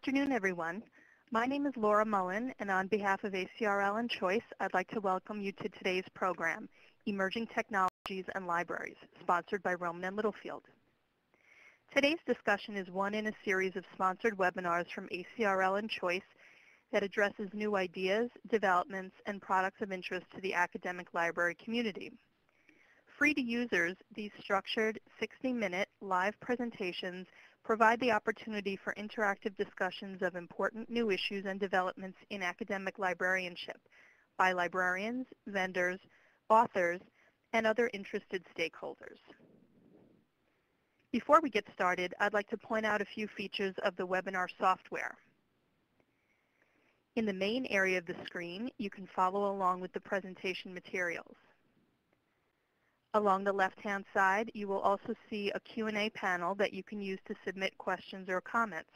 afternoon, everyone. My name is Laura Mullen, and on behalf of ACRL and Choice, I'd like to welcome you to today's program, Emerging Technologies and Libraries, sponsored by Rowman and Littlefield. Today's discussion is one in a series of sponsored webinars from ACRL and Choice that addresses new ideas, developments, and products of interest to the academic library community. Free to users, these structured 60-minute live presentations provide the opportunity for interactive discussions of important new issues and developments in academic librarianship by librarians, vendors, authors, and other interested stakeholders. Before we get started, I'd like to point out a few features of the webinar software. In the main area of the screen, you can follow along with the presentation materials. Along the left-hand side, you will also see a Q&A panel that you can use to submit questions or comments.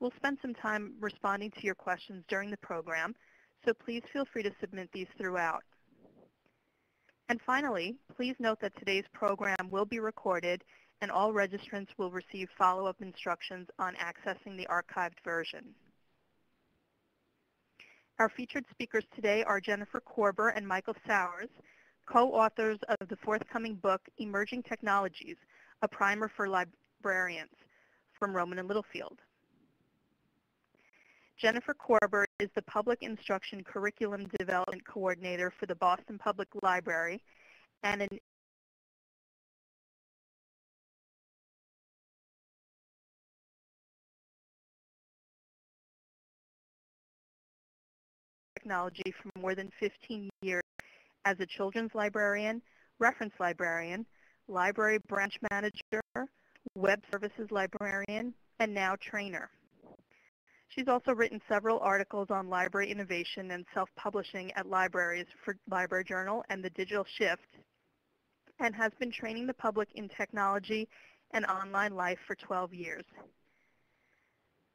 We'll spend some time responding to your questions during the program, so please feel free to submit these throughout. And finally, please note that today's program will be recorded and all registrants will receive follow-up instructions on accessing the archived version. Our featured speakers today are Jennifer Korber and Michael Sowers, co-authors of the forthcoming book, Emerging Technologies, a Primer for Librarians, from Rowman and Littlefield. Jennifer Korber is the Public Instruction Curriculum Development Coordinator for the Boston Public Library and an technology for more than 15 years as a children's librarian, reference librarian, library branch manager, web services librarian, and now trainer. She's also written several articles on library innovation and self-publishing at libraries for Library Journal and the Digital Shift, and has been training the public in technology and online life for 12 years.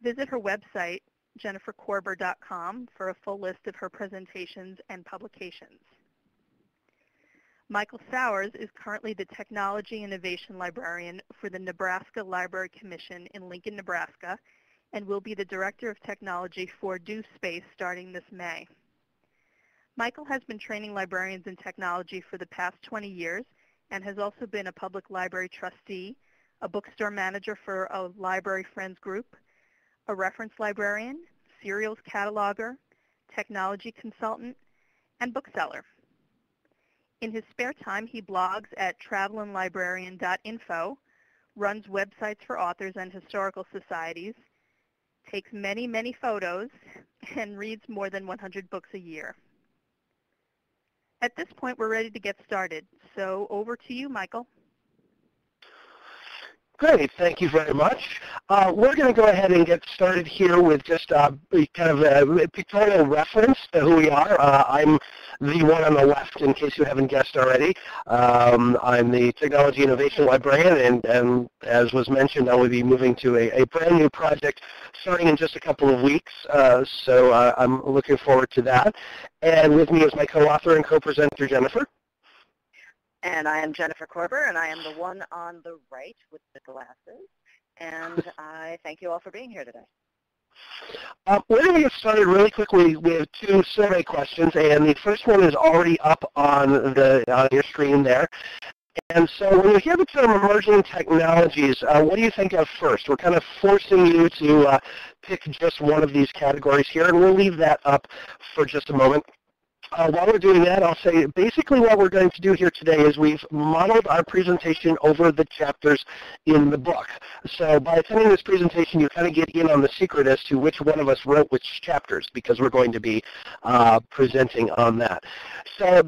Visit her website, jenniferkorber.com, for a full list of her presentations and publications. Michael Sowers is currently the Technology Innovation Librarian for the Nebraska Library Commission in Lincoln, Nebraska, and will be the Director of Technology for DoSpace starting this May. Michael has been training librarians in technology for the past 20 years and has also been a public library trustee, a bookstore manager for a Library Friends group, a reference librarian, serials cataloger, technology consultant, and bookseller. In his spare time, he blogs at travelandlibrarian.info, runs websites for authors and historical societies, takes many, many photos, and reads more than 100 books a year. At this point, we're ready to get started. So over to you, Michael. Great, thank you very much. We're going to go ahead and get started here with just kind of a pictorial reference to who we are. I'm the one on the left, in case you haven't guessed already. I'm the Technology Innovation Librarian, and as was mentioned, I will be moving to a brand new project starting in just a couple of weeks, so I'm looking forward to that. And with me is my co-author and co-presenter, Jennifer. And I am Jennifer Korber, and I am the one on the right with the glasses. And I thank you all for being here today. We're going to get started really quickly with two survey questions, and the first one is already up on your screen there. And so when you hear the term emerging technologies, what do you think of first? We're kind of forcing you to pick just one of these categories here, and we'll leave that up for just a moment. While we're doing that, I'll say basically what we're going to do here today is we've modeled our presentation over the chapters in the book. So by attending this presentation, you kind of get in on the secret as to which one of us wrote which chapters, because we're going to be presenting on that. So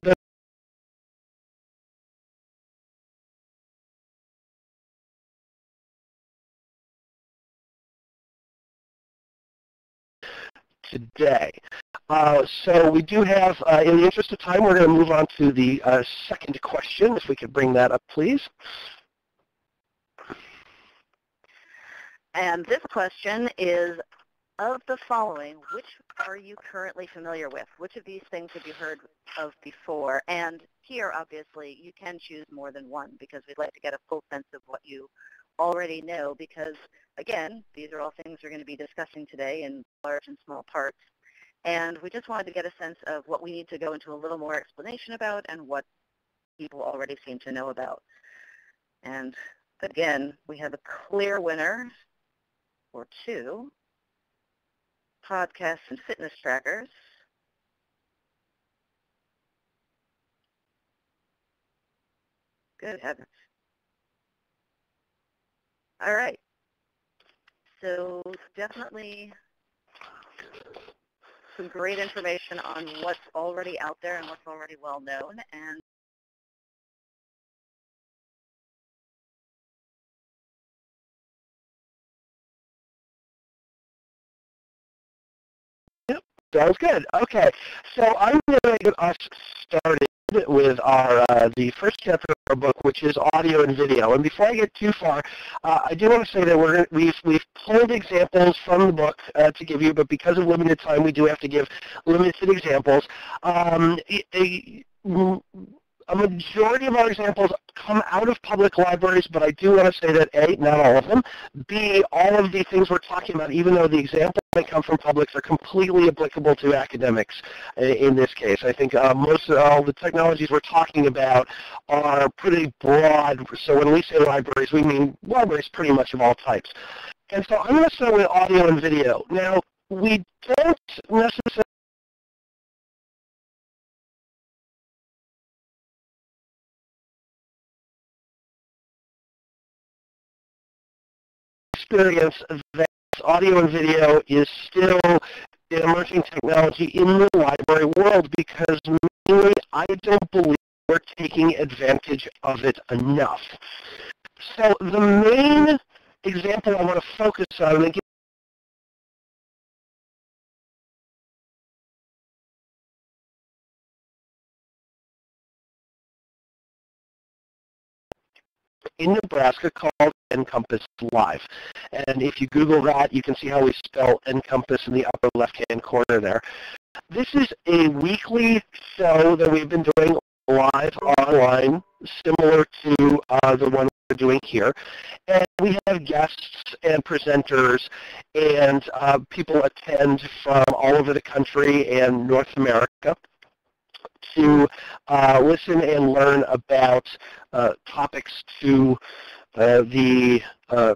today. So we do have, in the interest of time, we're going to move on to the second question, if we could bring that up, please. And this question is, of the following, which are you currently familiar with? Which of these things have you heard of before? And here, obviously, you can choose more than one, because we'd like to get a full sense of what you already know because, again, these are all things we're going to be discussing today in large and small parts. And we just wanted to get a sense of what we need to go into a little more explanation about and what people already seem to know about. And again, we have a clear winner for 2 podcasts and fitness trackers. Good heavens. All right. So definitely some great information on what's already out there and what's already well known. And Sounds good. Okay, so I'm going to get us started with our the first chapter of our book, which is audio and video. And before I get too far, I do want to say that we've pulled examples from the book to give you, but because of limited time, we do have to give limited examples. A majority of our examples come out of public libraries, but I do want to say that A, not all of them, B, all of the things we're talking about, even though the examples may come from publics, are completely applicable to academics in this case. I think most of all the technologies we're talking about are pretty broad, so when we say libraries, we mean libraries pretty much of all types. And so I'm going to start with audio and video. Now, we don't necessarily experience that audio and video is still an emerging technology in the library world because mainly I don't believe we're taking advantage of it enough. So the main example I want to focus on, and again, in Nebraska called Encompass Live. And if you Google that, you can see how we spell Encompass in the upper left-hand corner there. This is a weekly show that we've been doing live online, similar to the one we're doing here. And we have guests and presenters, and people attend from all over the country and North America to listen and learn about topics to the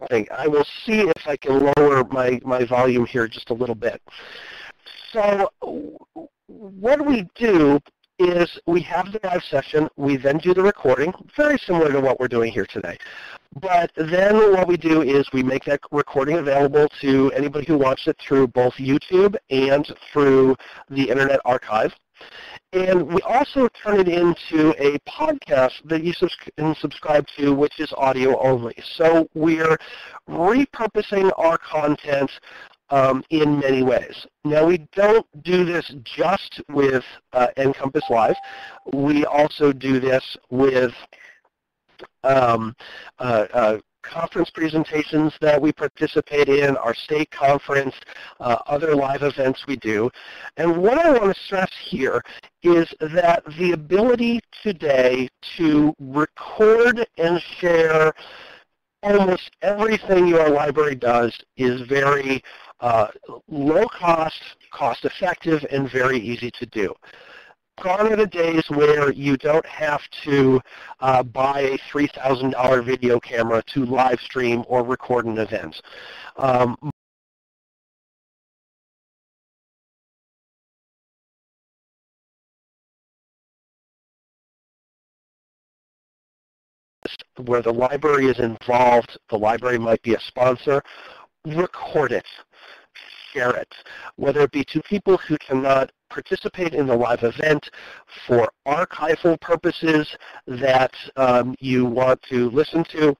thing. I will see if I can lower my volume here just a little bit. So what we do is we have the live session, we then do the recording, very similar to what we're doing here today. But then what we do is we make that recording available to anybody who wants it through both YouTube and through the Internet Archive. And we also turn it into a podcast that you can subscribe to, which is audio only. So we're repurposing our content in many ways. Now, we don't do this just with Encompass Live. We also do this with conference presentations that we participate in, our state conference, other live events we do. And what I want to stress here is that the ability today to record and share almost everything your library does is very low cost, cost effective, and very easy to do. Gone are the days where you don't have to buy a $3,000 video camera to live stream or record an event. Where the library is involved, the library might be a sponsor, record it, share it, whether it be to people who cannot participate in the live event for archival purposes that you want to listen to,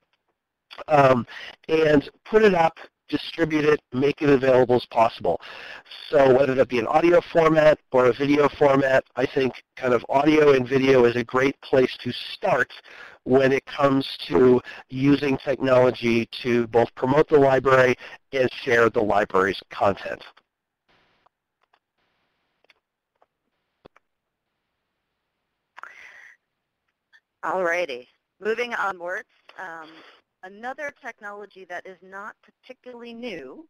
and put it up, distribute it, make it available as possible. So whether that be an audio format or a video format, I think kind of audio and video is a great place to start when it comes to using technology to both promote the library and share the library's content. All righty. Moving onwards, Another technology that is not particularly new,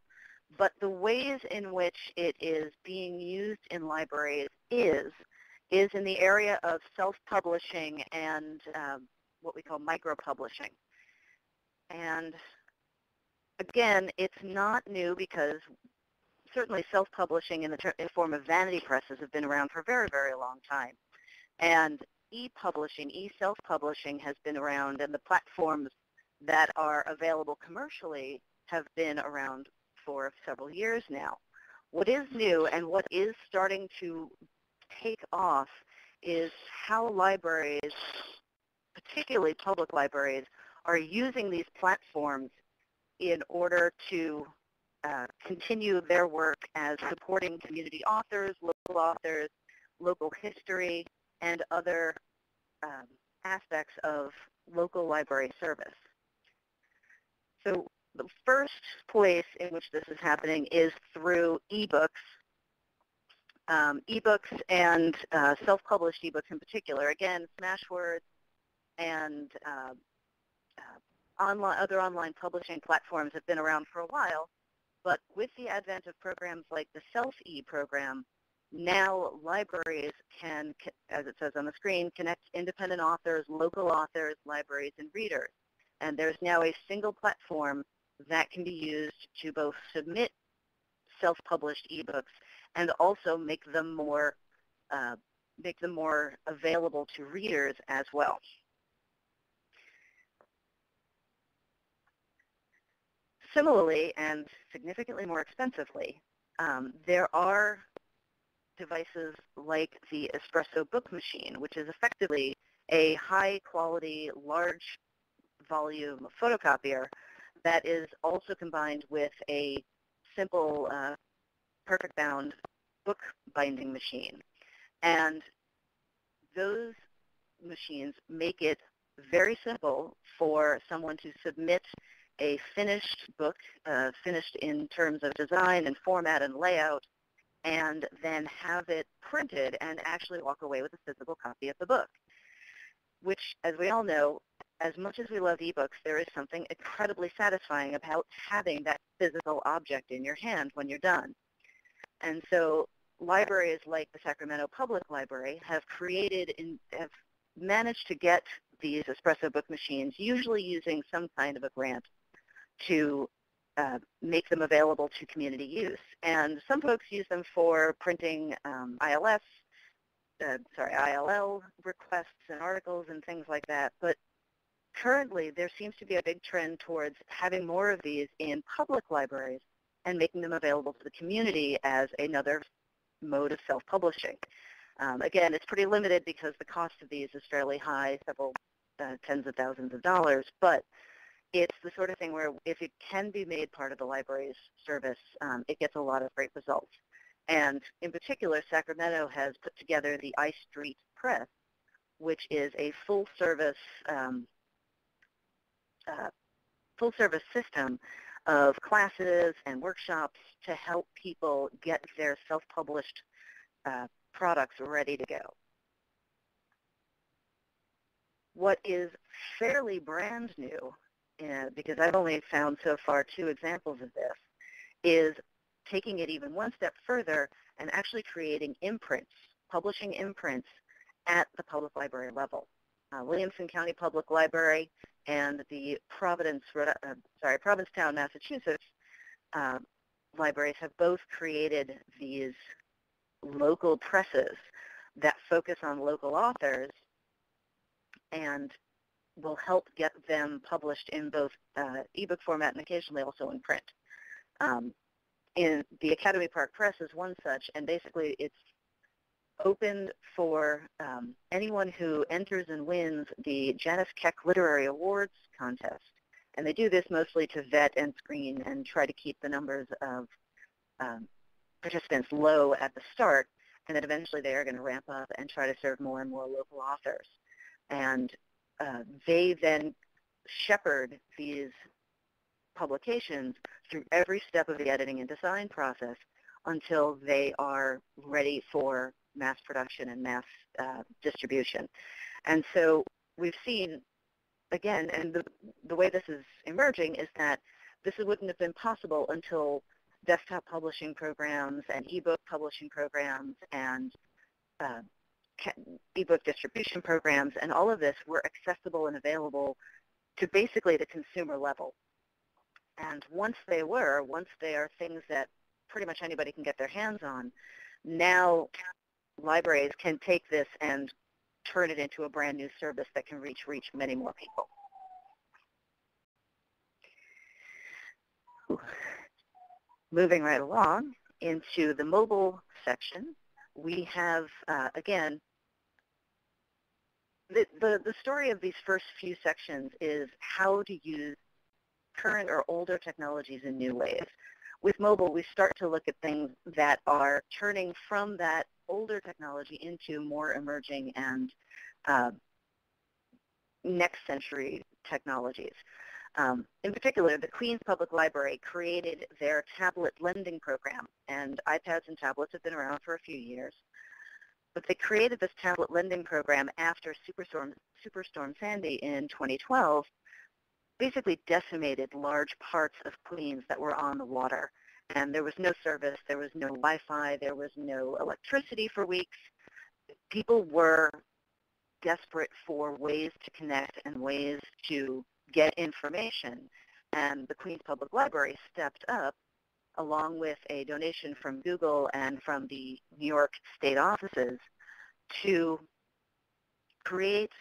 but the ways in which it is being used in libraries is in the area of self-publishing and what we call micro-publishing. And again, it's not new because certainly self-publishing in the form of vanity presses have been around for a very, very long time. And e-publishing, e-self-publishing has been around, and the platforms that are available commercially have been around for several years now. What is new and what is starting to take off is how libraries, particularly public libraries, are using these platforms in order to continue their work as supporting community authors, local history, and other aspects of local library service. So the first place in which this is happening is through ebooks. Ebooks and self-published ebooks in particular. Again, Smashwords and other online publishing platforms have been around for a while, but with the advent of programs like the Self-E program, now libraries can, as it says on the screen, connect independent authors, local authors, libraries, and readers. And there's now a single platform that can be used to both submit self-published ebooks and also make them more available to readers as well. Similarly, and significantly more expensively, there are devices like the Espresso book machine, which is effectively a high-quality, large-volume photocopier that is also combined with a simple perfect bound book binding machine. And those machines make it very simple for someone to submit a finished book, finished in terms of design and format and layout, and then have it printed and actually walk away with a physical copy of the book, which, as we all know, as much as we love ebooks, there is something incredibly satisfying about having that physical object in your hand when you're done. And so libraries like the Sacramento Public Library have managed to get these Espresso book machines, usually using some kind of a grant, to make them available to community use. And some folks use them for printing ILL requests and articles and things like that. But currently, there seems to be a big trend towards having more of these in public libraries and making them available to the community as another mode of self-publishing. Again, it's pretty limited because the cost of these is fairly high, several tens of thousands of dollars, but it's the sort of thing where if it can be made part of the library's service, it gets a lot of great results. And in particular, Sacramento has put together the iStreet Press, which is a full-service system of classes and workshops to help people get their self-published products ready to go. What is fairly brand new, because I've only found so far 2 examples of this, is taking it even one step further and actually creating imprints, publishing imprints at the public library level. Williamson County Public Library and the Provincetown, Massachusetts libraries have both created these local presses that focus on local authors and will help get them published in both ebook format and occasionally also in print. In the Academy Park Press is one such, and basically it's open for anyone who enters and wins the Janice Keck Literary Awards contest. And they do this mostly to vet and screen and try to keep the numbers of participants low at the start, and then eventually they are going to ramp up and try to serve more and more local authors. And they then shepherd these publications through every step of the editing and design process until they are ready for mass production and mass distribution. And so we've seen again, and the way this is emerging is that this wouldn't have been possible until desktop publishing programs and ebook publishing programs and ebook distribution programs and all of this were accessible and available to basically the consumer level. And once they are things that pretty much anybody can get their hands on, now libraries can take this and turn it into a brand new service that can reach many more people. Moving right along into the mobile section, we have, again, the story of these first few sections is how to use current or older technologies in new ways. With mobile, we start to look at things that are turning from that older technology into more emerging and next century technologies. In particular, the Queens Public Library created their tablet lending program, and iPads and tablets have been around for a few years. But they created this tablet lending program after Superstorm Sandy in 2012 basically decimated large parts of Queens that were on the water. And there was no service, there was no Wi-Fi, there was no electricity for weeks. People were desperate for ways to connect and ways to get information. And the Queens Public Library stepped up, along with a donation from Google and from the New York state offices, to create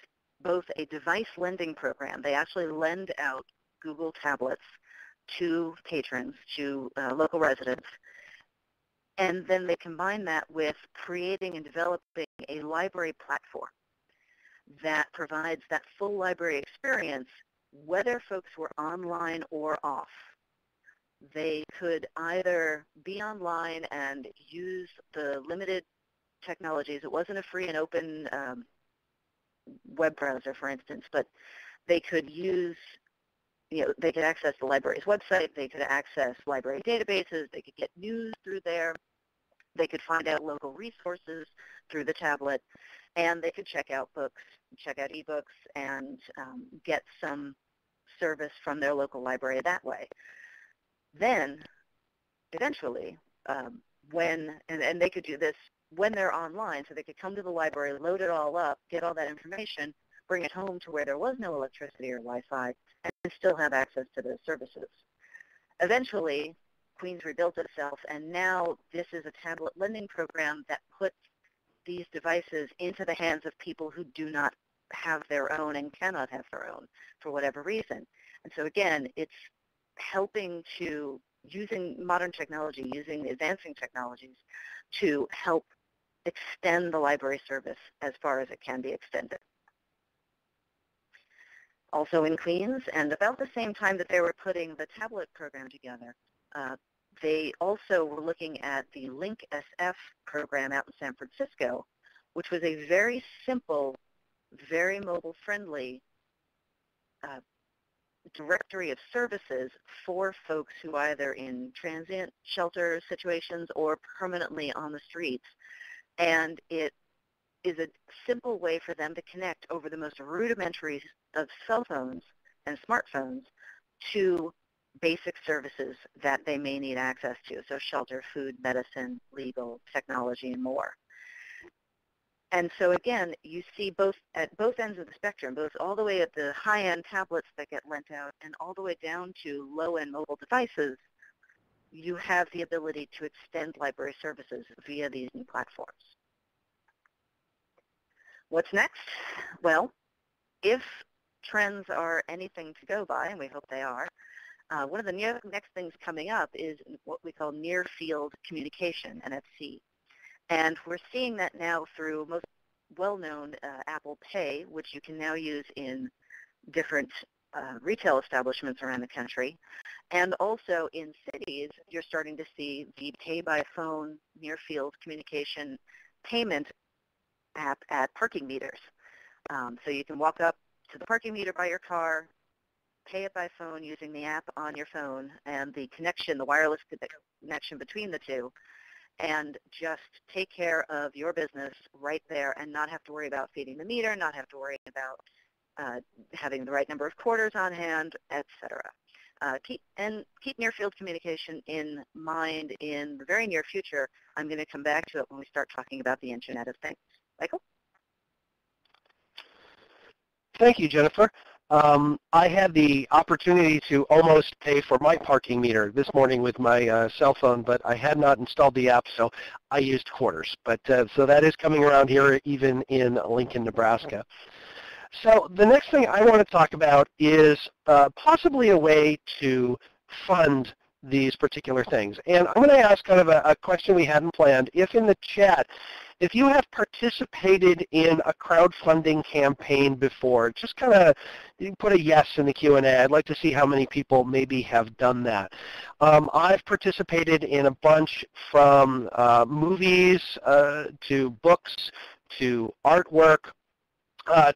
both a device lending program. They actually lend out Google tablets to patrons, to local residents, and then they combine that with creating and developing a library platform that provides that full library experience, whether folks were online or off. They could either be online and use the limited technologies. It wasn't a free and open web browser, for instance, but they could use, they could access the library's website, they could access library databases, they could get news through there, they could find out local resources through the tablet, and they could check out books, check out ebooks, and get some service from their local library that way. Then, eventually, and they could do this when they're online, so they could come to the library, load it all up, get all that information, bring it home to where there was no electricity or Wi-Fi, and still have access to those services. Eventually, Queens rebuilt itself, and now this is a tablet lending program that puts these devices into the hands of people who do not have their own and cannot have their own for whatever reason. And so again, it's helping to, using modern technology, using advancing technologies to help extend the library service as far as it can be extended. Also in Queens, and about the same time that they were putting the tablet program together, they also were looking at the Link SF program out in San Francisco, which was a very simple, very mobile-friendly directory of services for folks who either in transient shelter situations or permanently on the streets. And it is a simple way for them to connect over the most rudimentary of cell phones and smartphones to basic services that they may need access to, so shelter, food, medicine, legal, technology, and more. And so again, you see both at both ends of the spectrum, both all the way at the high-end tablets that get lent out and all the way down to low-end mobile devices, you have the ability to extend library services via these new platforms. What's next? Well, if trends are anything to go by, and we hope they are, one of the next things coming up is what we call near-field communication, NFC. And we're seeing that now through most well-known Apple Pay, which you can now use in different retail establishments around the country. And also in cities, you're starting to see the pay-by-phone near-field communication payment app at parking meters. So you can walk up to the parking meter by your car, pay it by phone using the app on your phone and the connection, the wireless connection between the two, and just take care of your business right there and not have to worry about feeding the meter, not have to worry about having the right number of quarters on hand, etc. Keep near-field communication in mind in the very near future. I'm going to come back to it when we start talking about the Internet of Things. Michael? Thank you, Jennifer. I had the opportunity to almost pay for my parking meter this morning with my cell phone, but I had not installed the app, so I used quarters. But so that is coming around here even in Lincoln, Nebraska. So the next thing I want to talk about is possibly a way to fund these particular things. And I'm going to ask kind of a question we hadn't planned. If in the chat, if you have participated in a crowdfunding campaign before, just kind of put a yes in the Q&A. I'd like to see how many people maybe have done that. I've participated in a bunch from movies to books to artwork,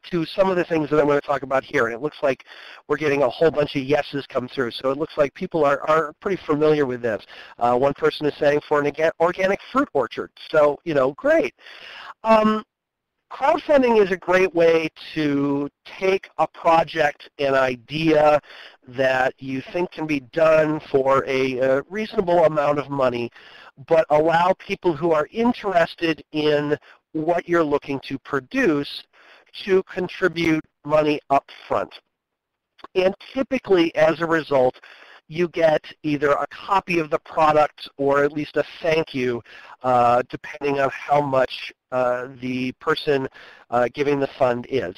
to some of the things that I'm going to talk about here. And it looks like we're getting a whole bunch of yeses come through. So it looks like people are pretty familiar with this. One person is saying for an organic fruit orchard. So, great. Crowdfunding is a great way to take a project, an idea that you think can be done for a reasonable amount of money, but allow people who are interested in what you're looking to produce to contribute money up front. And typically, as a result, you get either a copy of the product or at least a thank you, depending on how much the person giving the fund is.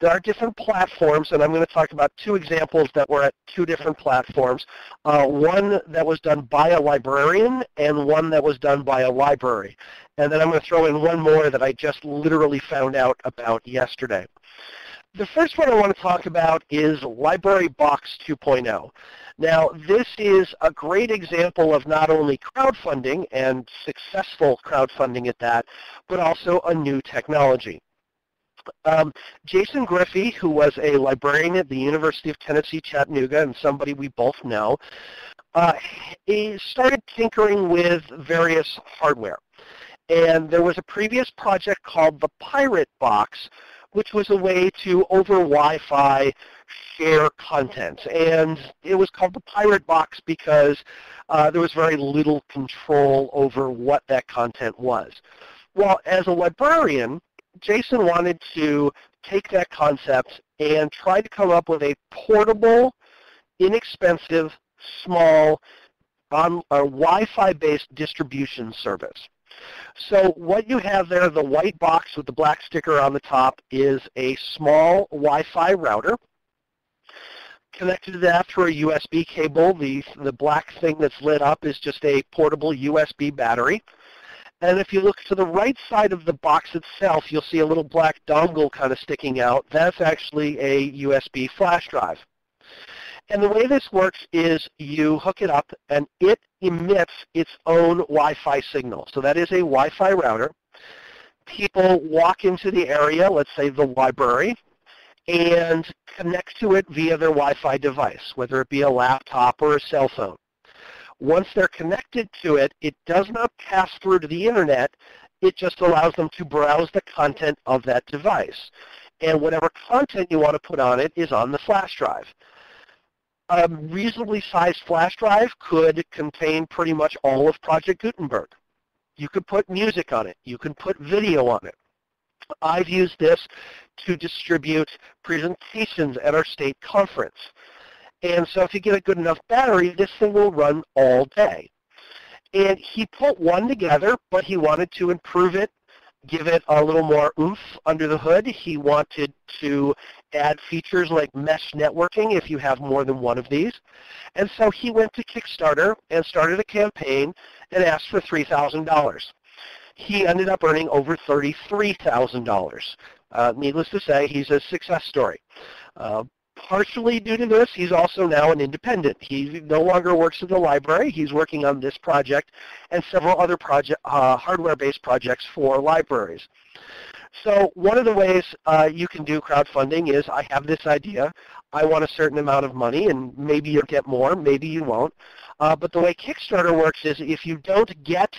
There are different platforms, and I'm going to talk about two examples that were at two different platforms. One that was done by a librarian and one that was done by a library. And then I'm going to throw in one more that I just literally found out about yesterday. The first one I want to talk about is Library Box 2.0. Now, this is a great example of not only crowdfunding and successful crowdfunding at that, but also a new technology. Jason Griffey, who was a librarian at the University of Tennessee, Chattanooga, and somebody we both know, he started tinkering with various hardware. And there was a previous project called the Pirate Box, which was a way to, over Wi-Fi, share content. And it was called the Pirate Box because there was very little control over what that content was. Well, as a librarian, Jason wanted to take that concept and try to come up with a portable, inexpensive, small, Wi-Fi-based distribution service. So what you have there, the white box with the black sticker on the top, is a small Wi-Fi router. Connected to that through a USB cable. The black thing that's lit up is just a portable USB battery. And if you look to the right side of the box itself, you'll see a little black dongle kind of sticking out. That's actually a USB flash drive. And the way this works is you hook it up and it emits its own Wi-Fi signal. So that is a Wi-Fi router. People walk into the area, let's say the library, and connect to it via their Wi-Fi device, whether it be a laptop or a cell phone. Once they're connected to it, it does not pass through to the internet. It just allows them to browse the content of that device. And whatever content you want to put on it is on the flash drive. A reasonably sized flash drive could contain pretty much all of Project Gutenberg. You could put music on it. You can put video on it. I've used this to distribute presentations at our state conference. And so if you get a good enough battery, this thing will run all day. And he put one together, but he wanted to improve it, give it a little more oomph under the hood. He wanted to add features like mesh networking if you have more than one of these. And so he went to Kickstarter and started a campaign and asked for $3,000. He ended up earning over $33,000. Needless to say, he's a success story. Partially due to this, he's also now an independent. He no longer works at the library. He's working on this project and several other hardware-based projects for libraries. So one of the ways you can do crowdfunding is, I have this idea, I want a certain amount of money, and maybe you'll get more, maybe you won't. But the way Kickstarter works is if you don't get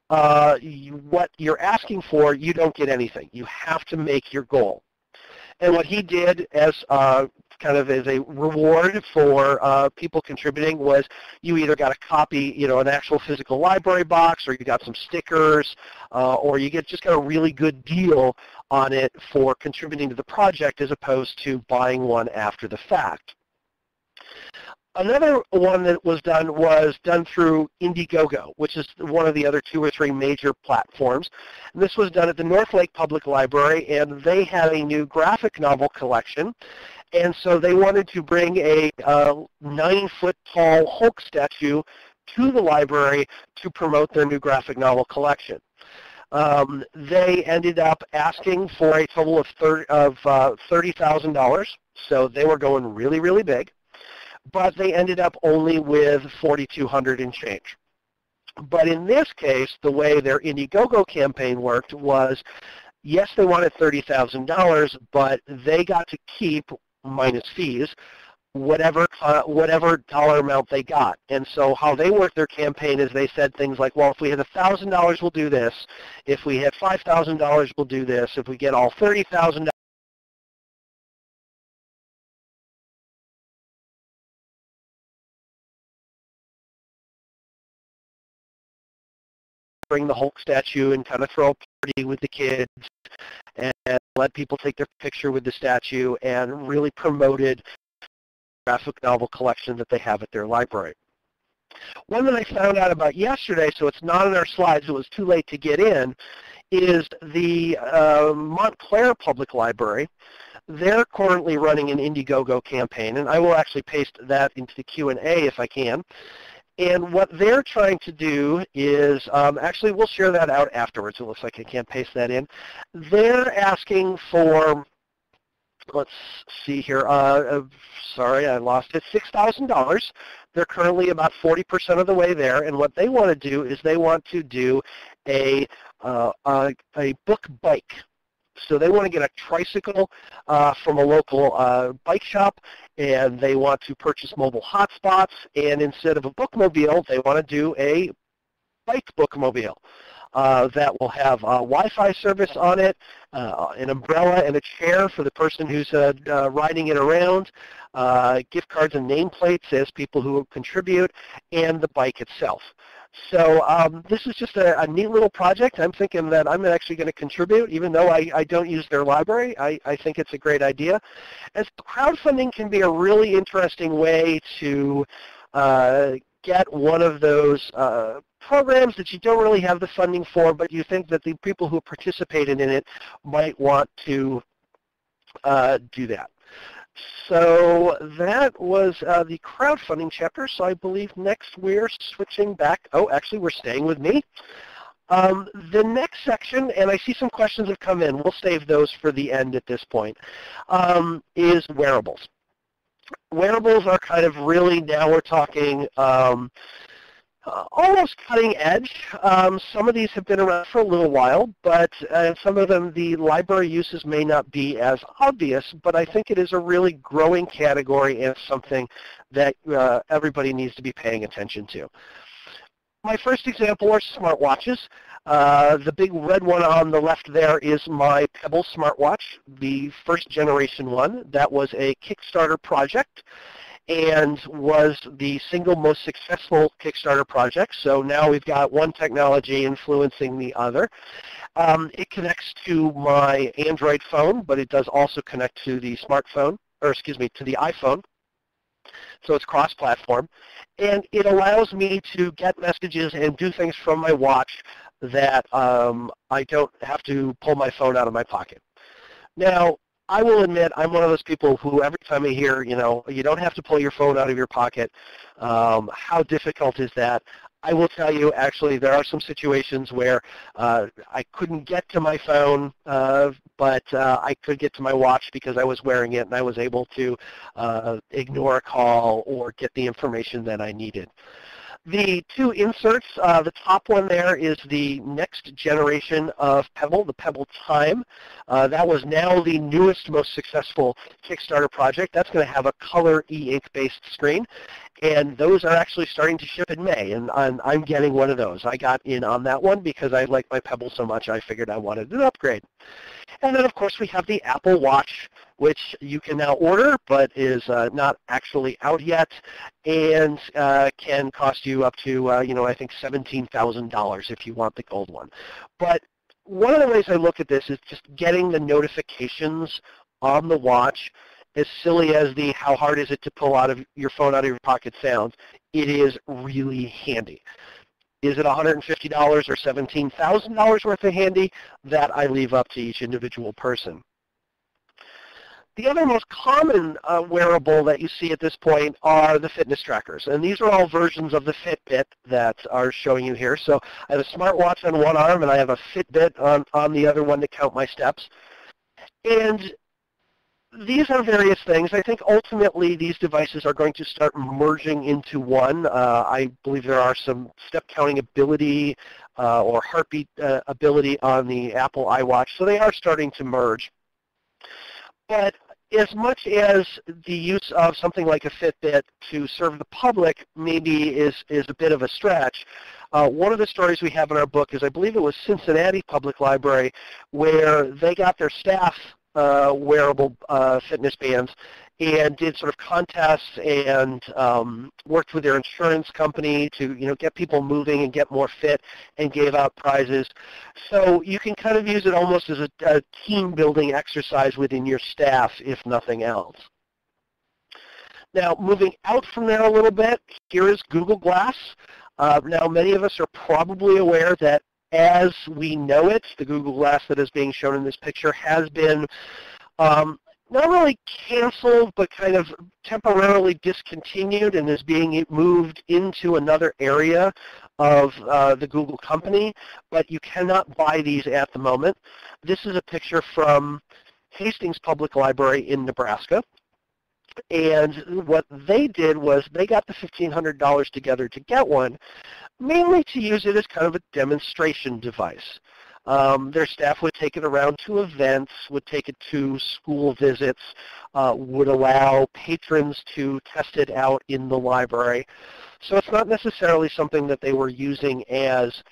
what you're asking for, you don't get anything. You have to make your goal. And what he did as kind of as a reward for people contributing was you either got a copy, an actual physical library box, or you got some stickers, or you just got a really good deal on it for contributing to the project as opposed to buying one after the fact. Another one that was done through Indiegogo, which is one of the other 2 or 3 major platforms. And this was done at the North Lake Public Library, and they had a new graphic novel collection. And so they wanted to bring a 9-foot-tall Hulk statue to the library to promote their new graphic novel collection. They ended up asking for a total of $30,000, so they were going really, really big. But they ended up only with $4,200 and change. But in this case, the way their Indiegogo campaign worked was, yes, they wanted $30,000, but they got to keep, minus fees, whatever dollar amount they got. And so how they worked their campaign is they said things like, well, if we had $1,000, we'll do this. If we had $5,000, we'll do this. If we get all $30,000, bring the Hulk statue and kind of throw a party with the kids and let people take their picture with the statue, and really promoted the graphic novel collection that they have at their library. One that I found out about yesterday, so it's not in our slides, it was too late to get in, is the Montclair Public Library. They're currently running an Indiegogo campaign, and I will actually paste that into the Q&A if I can. And what they're trying to do is, actually we'll share that out afterwards. It looks like I can't paste that in. They're asking for, let's see here, sorry, I lost it, $6,000. They're currently about 40% of the way there, and what they want to do is they want to do a book bike. So they want to get a tricycle from a local bike shop, and they want to purchase mobile hotspots, and instead of a bookmobile, they want to do a bike bookmobile that will have Wi-Fi service on it, an umbrella and a chair for the person who's riding it around, gift cards and nameplates as people who contribute, and the bike itself. So this is just a neat little project. I'm thinking that I'm actually going to contribute, even though I don't use their library. I think it's a great idea. And so crowdfunding can be a really interesting way to get one of those programs that you don't really have the funding for, but you think that the people who participated in it might want to do that. So that was the crowdfunding chapter. So I believe next we're switching back. Oh, actually, we're staying with me. The next section, and I see some questions have come in. We'll save those for the end at this point, is wearables. Wearables are kind of really, now we're talking almost cutting edge. Some of these have been around for a little while, but some of them, the library uses may not be as obvious, but I think it is a really growing category and something that everybody needs to be paying attention to. My first example are smartwatches. The big red one on the left there is my Pebble smartwatch, the first generation one. That was a Kickstarter project and was the single most successful Kickstarter project. So now we've got one technology influencing the other. It connects to my Android phone, but it does also connect to the smartphone, or excuse me, to the iPhone. So it's cross-platform. And it allows me to get messages and do things from my watch that I don't have to pull my phone out of my pocket. Now, I will admit I'm one of those people who every time I hear, you don't have to pull your phone out of your pocket, how difficult is that? I will tell you, actually, there are some situations where I couldn't get to my phone, but I could get to my watch because I was wearing it and I was able to ignore a call or get the information that I needed. The two inserts, the top one there is the next generation of Pebble, the Pebble Time. That was now the newest, most successful Kickstarter project. That's going to have a color e-ink based screen, and those are actually starting to ship in May, and I'm getting one of those. I got in on that one because I like my Pebble so much I figured I wanted an upgrade. And then, of course, we have the Apple Watch, which you can now order, but is not actually out yet, and can cost you up to, I think $17,000 if you want the gold one. But one of the ways I look at this is just getting the notifications on the watch. As silly as the how hard is it to pull out of your phone out of your pocket sounds, it is really handy. Is it $150 or $17,000 worth of handy? That I leave up to each individual person. The other most common wearable that you see at this point are the fitness trackers. And these are all versions of the Fitbit that are showing you here. So I have a smartwatch on one arm, and I have a Fitbit on the other one to count my steps. And these are various things. I think ultimately these devices are going to start merging into one. I believe there are some step counting ability or heartbeat ability on the Apple iWatch, so they are starting to merge. But as much as the use of something like a Fitbit to serve the public maybe is a bit of a stretch, one of the stories we have in our book is, I believe it was Cincinnati Public Library, where they got their staff wearable fitness bands and did sort of contests and worked with their insurance company to get people moving and get more fit, and gave out prizes. So you can kind of use it almost as a team building exercise within your staff, if nothing else. Now, moving out from there a little bit, here is Google Glass. Now, many of us are probably aware that as we know it, the Google Glass that is being shown in this picture has been not really canceled, but kind of temporarily discontinued and is being moved into another area of the Google company, but you cannot buy these at the moment. This is a picture from Hastings Public Library in Nebraska. And what they did was they got the $1,500 together to get one, mainly to use it as kind of a demonstration device. Their staff would take it around to events, would take it to school visits, would allow patrons to test it out in the library. So it's not necessarily something that they were using as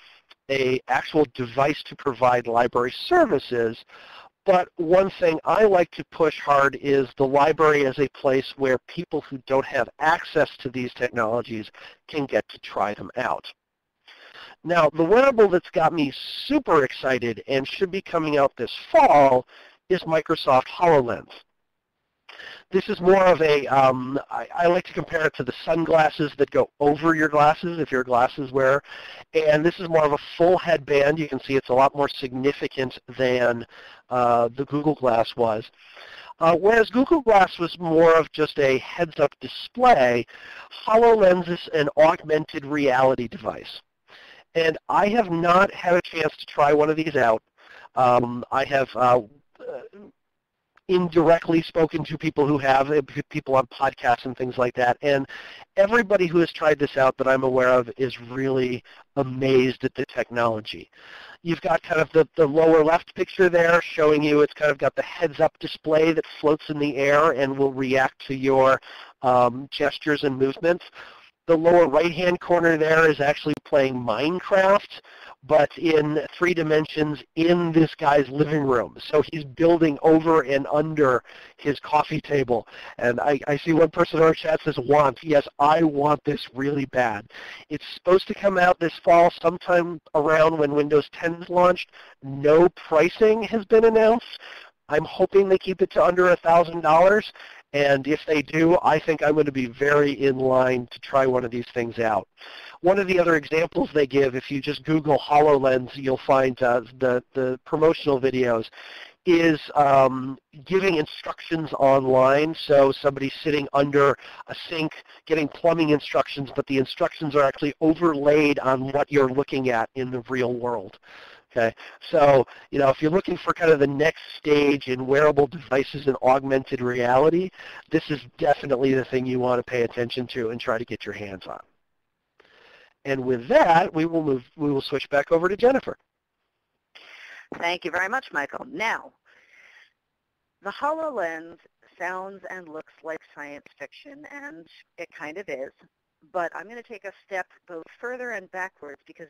an actual device to provide library services. But one thing I like to push hard is the library as a place where people who don't have access to these technologies can get to try them out. Now, the wearable that's got me super excited and should be coming out this fall is Microsoft Hololens. This is more of a, I like to compare it to the sunglasses that go over your glasses if you're a glasses wearer. And this is more of a full headband. You can see it's a lot more significant than the Google Glass was. Whereas Google Glass was more of just a heads-up display, HoloLens is an augmented reality device. And I have not had a chance to try one of these out. I have indirectly spoken to people who have, people on podcasts and things like that, and everybody who has tried this out that I'm aware of is really amazed at the technology. You've got kind of the lower left picture there showing you it's kind of got the heads-up display that floats in the air and will react to your gestures and movements. The lower right-hand corner there is actually playing Minecraft, but in 3 dimensions in this guy's living room. So he's building over and under his coffee table. And I see one person in our chat says, want. Yes, I want this really bad. It's supposed to come out this fall sometime around when Windows 10 is launched. No pricing has been announced. I'm hoping they keep it to under $1,000. And if they do, I think I'm going to be very in line to try one of these things out. One of the other examples they give, if you just Google HoloLens, you'll find the promotional videos, is giving instructions online. So somebody's sitting under a sink getting plumbing instructions, but the instructions are actually overlaid on what you're looking at in the real world. Okay, so if you're looking for kind of the next stage in wearable devices and augmented reality, this is definitely the thing you want to pay attention to and try to get your hands on. And with that, we will switch back over to Jennifer. Thank you very much, Michael. Now, the HoloLens sounds and looks like science fiction, and it kind of is. But I'm going to take a step both further and backwards because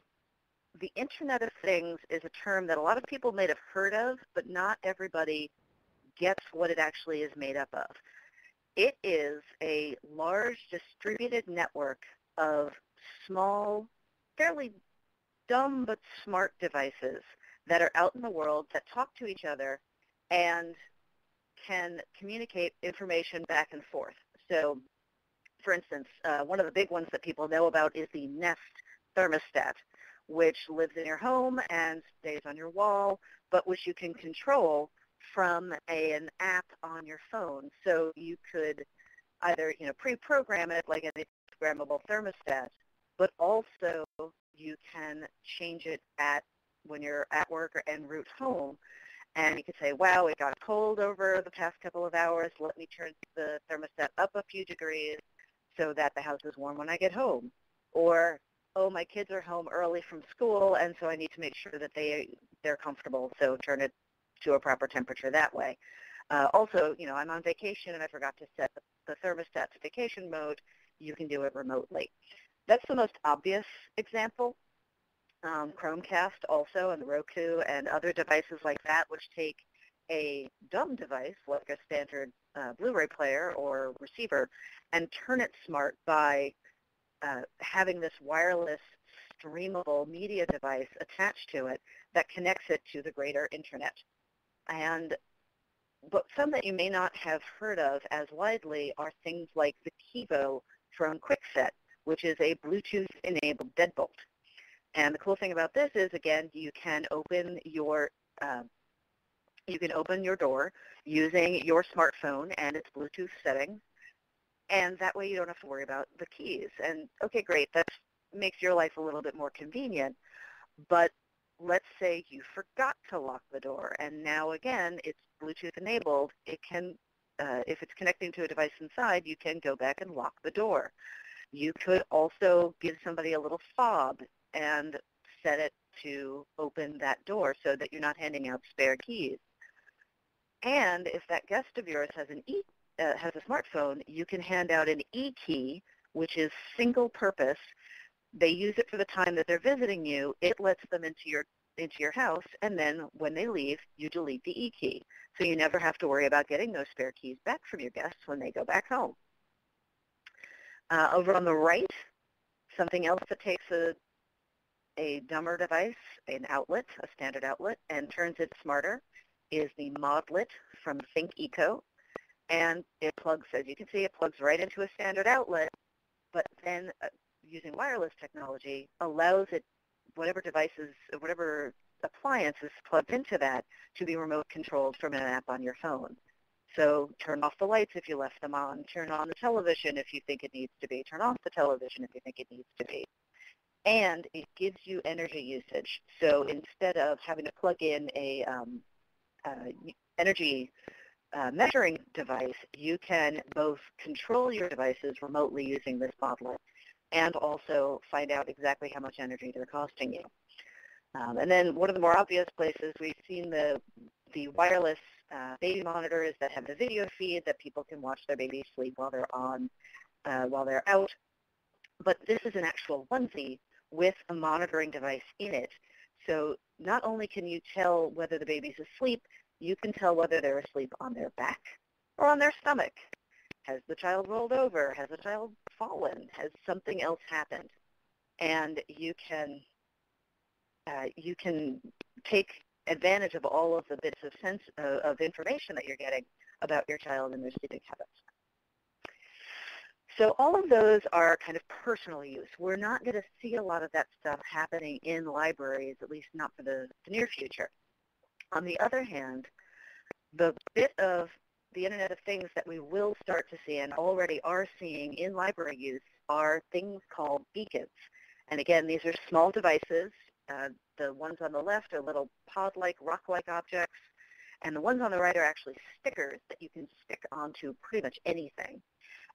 the Internet of Things is a term that a lot of people may have heard of, but not everybody gets what it actually is made up of. It is a large distributed network of small, fairly dumb but smart devices that are out in the world that talk to each other and can communicate information back and forth. So, for instance, one of the big ones that people know about is the Nest thermostat, which lives in your home and stays on your wall, but which you can control from an app on your phone. So you could either pre-program it like a programmable thermostat, but also you can change it when you're at work or en route home. And you could say, wow, it got cold over the past couple of hours. Let me turn the thermostat up a few degrees so that the house is warm when I get home. Or, oh, my kids are home early from school, and so I need to make sure that they're comfortable, so turn it to a proper temperature that way. Also, I'm on vacation and I forgot to set the thermostat to vacation mode. You can do it remotely. That's the most obvious example. Chromecast also, and the Roku and other devices like that, which take a dumb device like a standard Blu-ray player or receiver and turn it smart by having this wireless streamable media device attached to it that connects it to the greater internet. But some that you may not have heard of as widely are things like the Kivo from Kwikset, which is a Bluetooth-enabled deadbolt. And the cool thing about this is, again, you can open your door using your smartphone and its Bluetooth settings, and that way you don't have to worry about the keys. And okay, great, that makes your life a little bit more convenient, but let's say you forgot to lock the door, and now again it's Bluetooth enabled. It can, if it's connecting to a device inside, you can go back and lock the door. You could also give somebody a little fob and set it to open that door so that you're not handing out spare keys. And if that guest of yours has has a smartphone, you can hand out an e-key, which is single purpose. They use it for the time that they're visiting you. It lets them into your house, and then when they leave, you delete the e-key. So you never have to worry about getting those spare keys back from your guests when they go back home. Over on the right, something else that takes a dumber device, an outlet, a standard outlet, and turns it smarter is the Modlet from ThinkEco. And it plugs, as you can see, it plugs right into a standard outlet, but then using wireless technology allows it, whatever devices, whatever appliance is plugged into that, to be remote controlled from an app on your phone. So turn off the lights if you left them on, turn on the television if you think it needs to be, turn off the television if you think it needs to be. And it gives you energy usage. So instead of having to plug in a energy measuring device, you can both control your devices remotely using this Modlet and also find out exactly how much energy they're costing you. And then one of the more obvious places, we've seen the wireless baby monitors that have the video feed that people can watch their baby sleep while they're out. But this is an actual onesie with a monitoring device in it. So not only can you tell whether the baby's asleep, you can tell whether they're asleep on their back or on their stomach. Has the child rolled over? Has the child fallen? Has something else happened? And you can take advantage of all of the bits of information that you're getting about your child and their sleeping habits. So all of those are kind of personal use. We're not going to see a lot of that stuff happening in libraries, at least not for the near future. On the other hand, the bit of the Internet of Things that we will start to see and already are seeing in library use are things called beacons. And again, these are small devices. The ones on the left are little pod-like, rock-like objects, and the ones on the right are actually stickers that you can stick onto pretty much anything.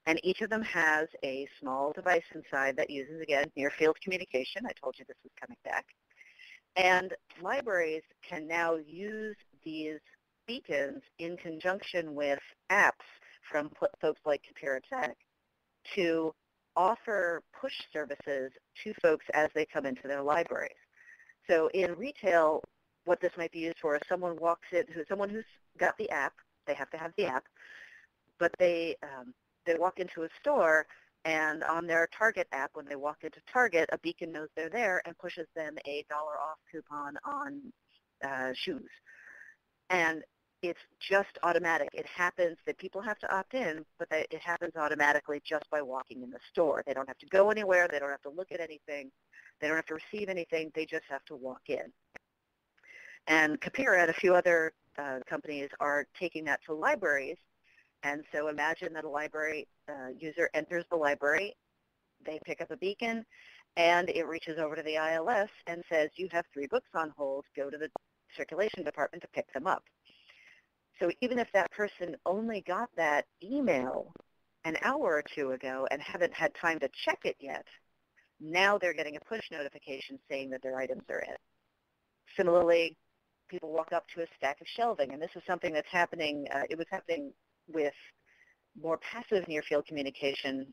And each of them has a small device inside that uses, again, near-field communication. I told you this was coming back. And libraries can now use these beacons in conjunction with apps from folks like Computer Tech to offer push services to folks as they come into their libraries. So in retail, what this might be used for is someone walks in, someone who's got the app they have to have the app, but they walk into a store, and on their Target app, when they walk into Target, a beacon knows they're there and pushes them a $1 off coupon on shoes. And it's just automatic. It happens that people have to opt in, but it happens automatically just by walking in the store. They don't have to go anywhere. They don't have to look at anything. They don't have to receive anything. They just have to walk in. And Kapira and a few other companies are taking that to libraries. And so imagine that a library user enters the library, they pick up a beacon, and it reaches over to the ILS and says, you have 3 books on hold, go to the circulation department to pick them up. So even if that person only got that email an hour or 2 ago and haven't had time to check it yet, now they're getting a push notification saying that their items are in. Similarly, people walk up to a stack of shelving, and this is something that's happening, it was happening with more passive near-field communication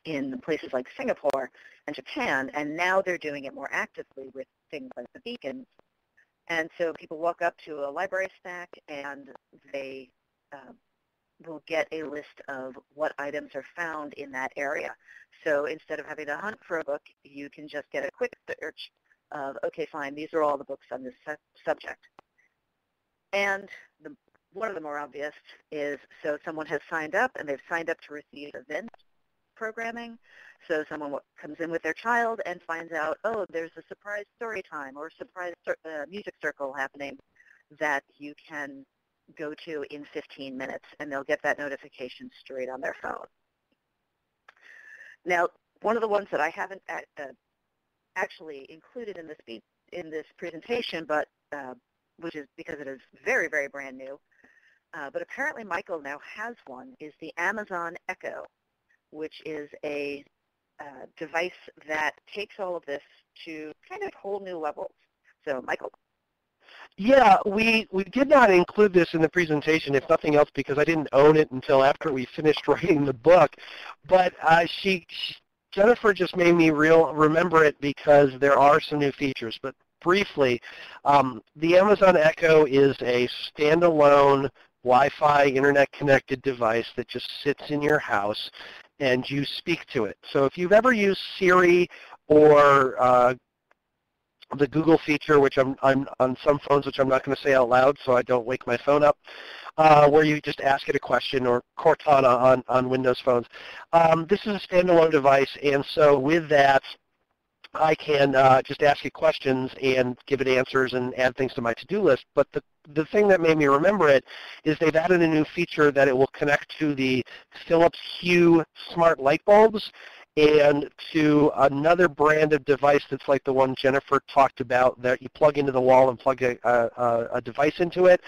in places like Singapore and Japan, and now they're doing it more actively with things like the beacons. And so people walk up to a library stack, and they will get a list of what items are found in that area. So instead of having to hunt for a book, you can just get a quick search of, okay, fine, these are all the books on this subject. And one of the more obvious is, so someone has signed up, and they've signed up to receive event programming. So someone comes in with their child and finds out, oh, there's a surprise story time or a surprise music circle happening that you can go to in 15 minutes, and they'll get that notification straight on their phone. Now, one of the ones that I haven't actually included in this presentation, but which is because it is very, very brand new, but apparently Michael now has one, is the Amazon Echo, which is a device that takes all of this to kind of whole new levels. So, Michael. Yeah, we did not include this in the presentation, if nothing else, because I didn't own it until after we finished writing the book. But Jennifer just made me remember it because there are some new features. But briefly, the Amazon Echo is a standalone Wi-Fi internet-connected device that just sits in your house, and you speak to it. So if you've ever used Siri or the Google feature, which I'm on some phones, which I'm not going to say out loud so I don't wake my phone up, where you just ask it a question, or Cortana on Windows phones. This is a standalone device, and so with that, I can just ask it questions and give it answers and add things to my to-do list. But the thing that made me remember it is they've added a new feature that it will connect to the Philips Hue smart light bulbs and to another brand of device that's like the one Jennifer talked about, that you plug into the wall and plug a device into it.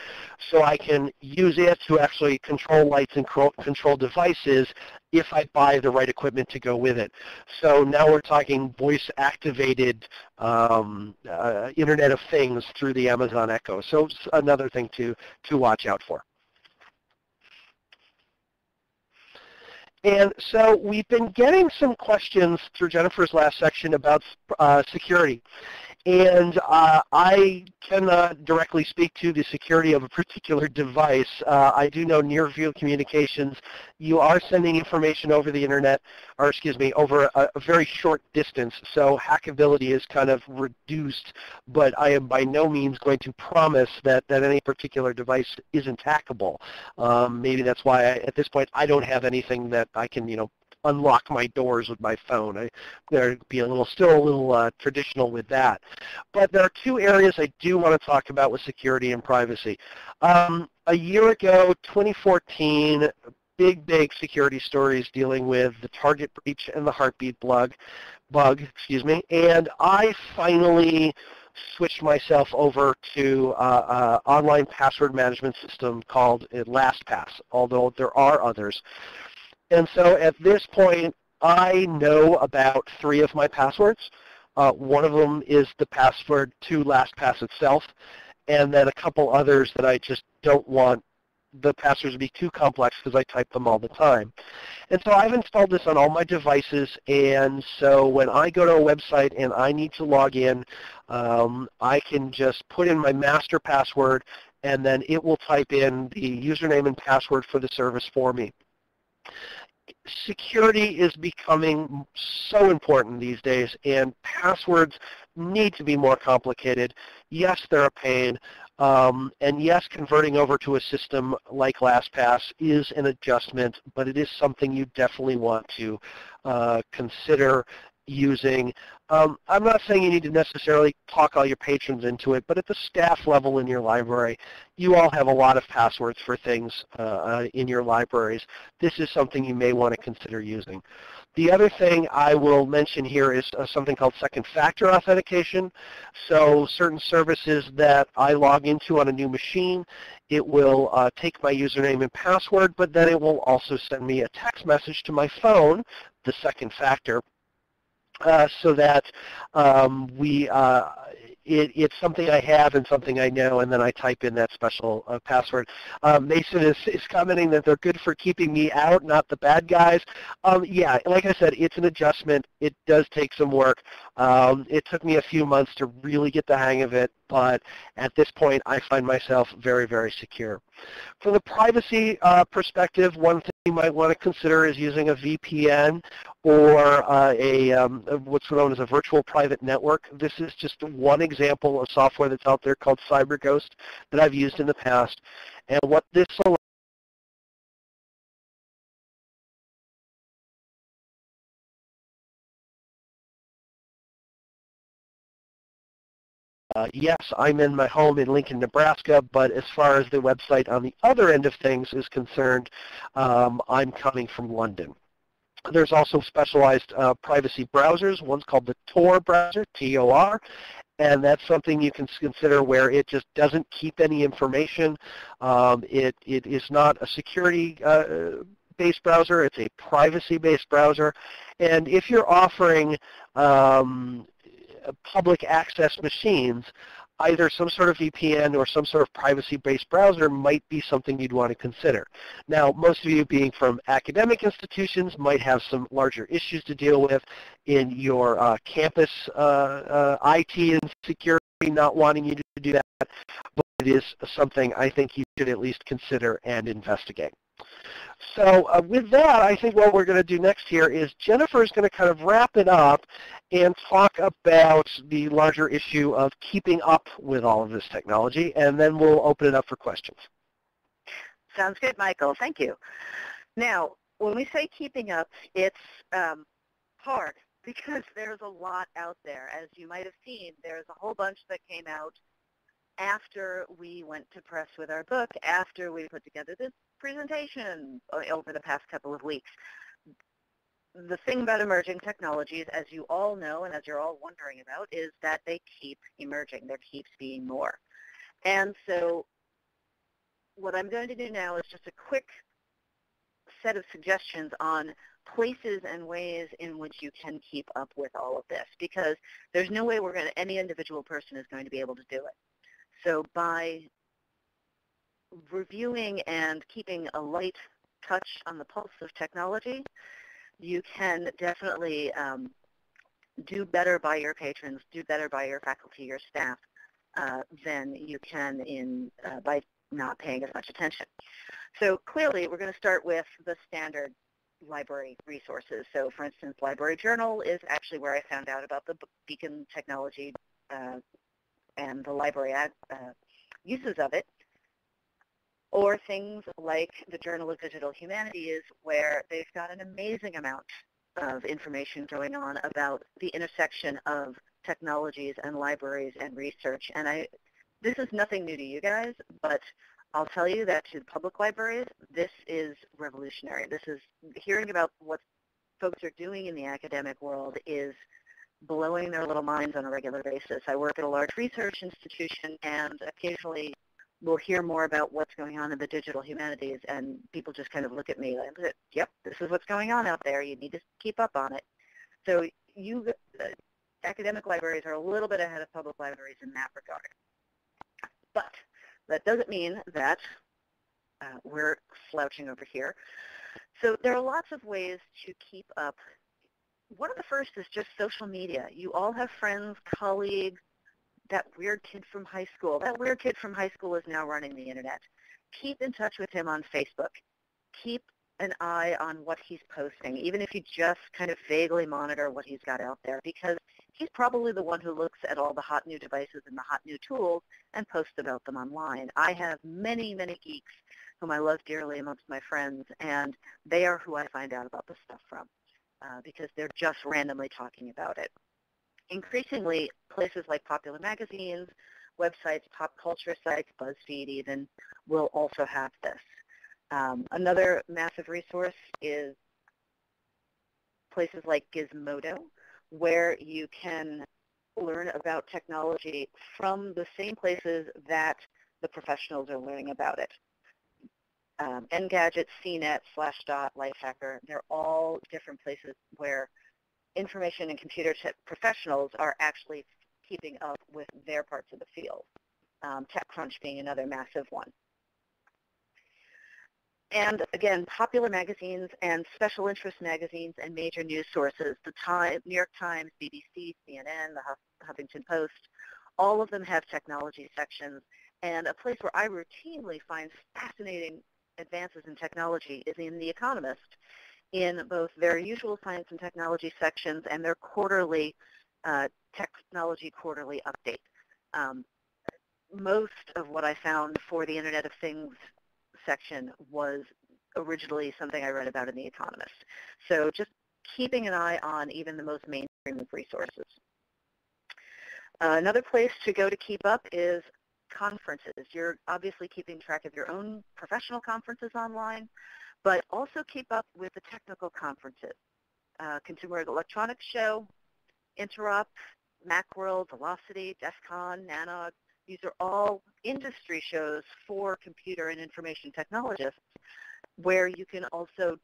So I can use it to actually control lights and control devices if I buy the right equipment to go with it. So now we're talking voice-activated Internet of Things through the Amazon Echo. So it's another thing to watch out for. And so we've been getting some questions through Jennifer's last section about security. And I cannot directly speak to the security of a particular device. I do know near-field communications, you are sending information over the internet, or excuse me, over a very short distance. So hackability is kind of reduced, but I am by no means going to promise that any particular device isn't hackable. Maybe that's why at this point I don't have anything that I can, unlock my doors with my phone. There'd be still a little traditional with that. But there are two areas I do want to talk about with security and privacy. A year ago, 2014, big security stories dealing with the Target breach and the Heartbeat bug, and I finally switched myself over to an online password management system called LastPass, although there are others. And so at this point, I know about 3 of my passwords. One of them is the password to LastPass itself, and then a couple others that I just don't want the passwords to be too complex because I type them all the time. And so I've installed this on all my devices, and so when I go to a website and I need to log in, I can just put in my master password, and then it will type in the username and password for the service for me. Security is becoming so important these days, and passwords need to be more complicated. Yes, they're a pain, and yes, converting over to a system like LastPass is an adjustment, but it is something you definitely want to consider using. I'm not saying you need to necessarily talk all your patrons into it, but at the staff level in your library, you all have a lot of passwords for things in your libraries. This is something you may want to consider using. The other thing I will mention here is something called second factor authentication. So certain services that I log into on a new machine, it will take my username and password, but then it will also send me a text message to my phone, the second factor, so that it's something I have and something I know, and then I type in that special password. Mason is commenting that they're good for keeping me out, not the bad guys. Yeah, like I said, it's an adjustment. It does take some work. It took me a few months to really get the hang of it, but at this point, I find myself very, very secure. From the privacy perspective, one thing you might want to consider is using a VPN or what's known as a virtual private network. This is just one example of software that's out there called CyberGhost that I've used in the past. And what this allows, yes, I'm in my home in Lincoln, Nebraska, but as far as the website on the other end of things is concerned, I'm coming from London. There's also specialized privacy browsers. One's called the Tor Browser, T-O-R, and that's something you can consider where it just doesn't keep any information. It is not a security-based browser. It's a privacy-based browser. And if you're offering public access machines, either some sort of VPN or some sort of privacy-based browser might be something you'd want to consider. Now, most of you being from academic institutions might have some larger issues to deal with in your campus IT and security, not wanting you to do that, but it is something I think you should at least consider and investigate. So with that, I think what we're going to do next here is Jennifer's going to kind of wrap it up and talk about the larger issue of keeping up with all of this technology, and then we'll open it up for questions. Sounds good, Michael. Thank you. Now, when we say keeping up, it's hard because there's a lot out there. As you might have seen, there's a whole bunch that came out after we went to press with our book, after we put together this presentation over the past couple of weeks. The thing about emerging technologies, as you all know and as you're all wondering about, is that they keep emerging. There keeps being more. And so what I'm going to do now is just a quick set of suggestions on places and ways in which you can keep up with all of this, because there's no way any individual person is going to be able to do it. So by reviewing and keeping a light touch on the pulse of technology, you can definitely do better by your patrons, do better by your faculty, your staff, than you can by not paying as much attention. So clearly, we're going to start with the standard library resources. So for instance, Library Journal is actually where I found out about the Beacon technology and the library uses of it, or things like the Journal of Digital Humanities, where they've got an amazing amount of information going on about the intersection of technologies and libraries and research. And this is nothing new to you guys, but I'll tell you that to public libraries, this is revolutionary. This is hearing about what folks are doing in the academic world is blowing their little minds on a regular basis. I work at a large research institution, and occasionally we'll hear more about what's going on in the digital humanities, and people just kind of look at me like, yep, this is what's going on out there. You need to keep up on it. So academic libraries are a little bit ahead of public libraries in that regard. But that doesn't mean that we're slouching over here. So there are lots of ways to keep up. One of the first is just social media. You all have friends, colleagues, that weird kid from high school. That weird kid from high school is now running the internet. Keep in touch with him on Facebook. Keep an eye on what he's posting, even if you just kind of vaguely monitor what he's got out there, because he's probably the one who looks at all the hot new devices and the hot new tools and posts about them online. I have many, many geeks whom I love dearly amongst my friends, and they are who I find out about this stuff from, because they're just randomly talking about it. Increasingly, places like popular magazines, websites, pop culture sites, BuzzFeed even, will also have this. Another massive resource is places like Gizmodo, where you can learn about technology from the same places that the professionals are learning about it. Engadget, CNET, Slashdot, Lifehacker, they're all different places where information and computer professionals are actually keeping up with their parts of the field. Techcrunch being another massive one. And again, popular magazines and special interest magazines and major news sources, New York Times, BBC, CNN, the Huffington Post, all of them have technology sections. And a place where I routinely find fascinating advances in technology is in The Economist, in both their usual science and technology sections and their quarterly technology quarterly update. Most of what I found for the Internet of Things section was originally something I read about in The Economist. So just keeping an eye on even the most mainstream of resources. Another place to go to keep up is conferences. You're obviously keeping track of your own professional conferences online, but also keep up with the technical conferences. Consumer Electronics Show, Interop, Macworld, Velocity, DEF CON, Nanog. These are all industry shows for computer and information technologists, where you can also,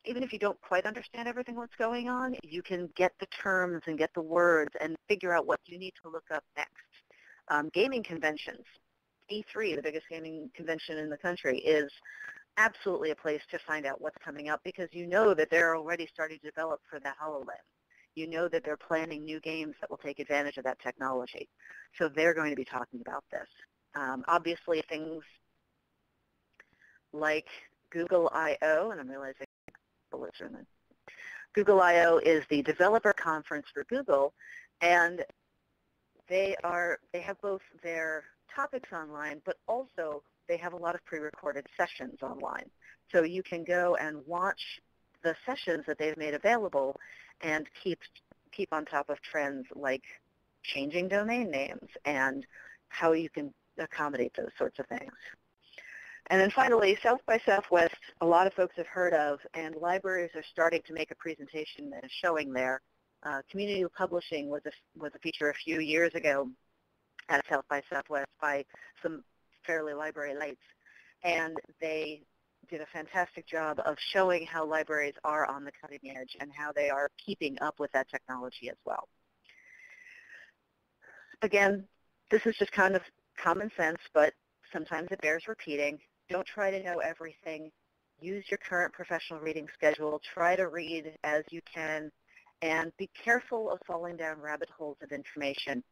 even if you don't quite understand everything what's going on, you can get the terms and get the words and figure out what you need to look up next. Gaming conventions, E3, the biggest gaming convention in the country, is absolutely a place to find out what's coming up, because you know that they're already starting to develop for the Hololens. You know that they're planning new games that will take advantage of that technology. So they're going to be talking about this. Obviously, things like Google I/O, and I'm realizing bullets are in it. Google I/O is the developer conference for Google, and they have both their topics online, but also they have a lot of pre-recorded sessions online. So you can go and watch the sessions that they've made available and keep on top of trends like changing domain names and how you can accommodate those sorts of things. And then finally, South by Southwest, a lot of folks have heard of, and libraries are starting to make a presentation that is showing there. Community publishing was a feature a few years ago at South by Southwest by some fairly library lights, and they did a fantastic job of showing how libraries are on the cutting edge and how they are keeping up with that technology as well. Again, this is just kind of common sense, but sometimes it bears repeating. Don't try to know everything. Use your current professional reading schedule. Try to read as you can, and be careful of falling down rabbit holes of information,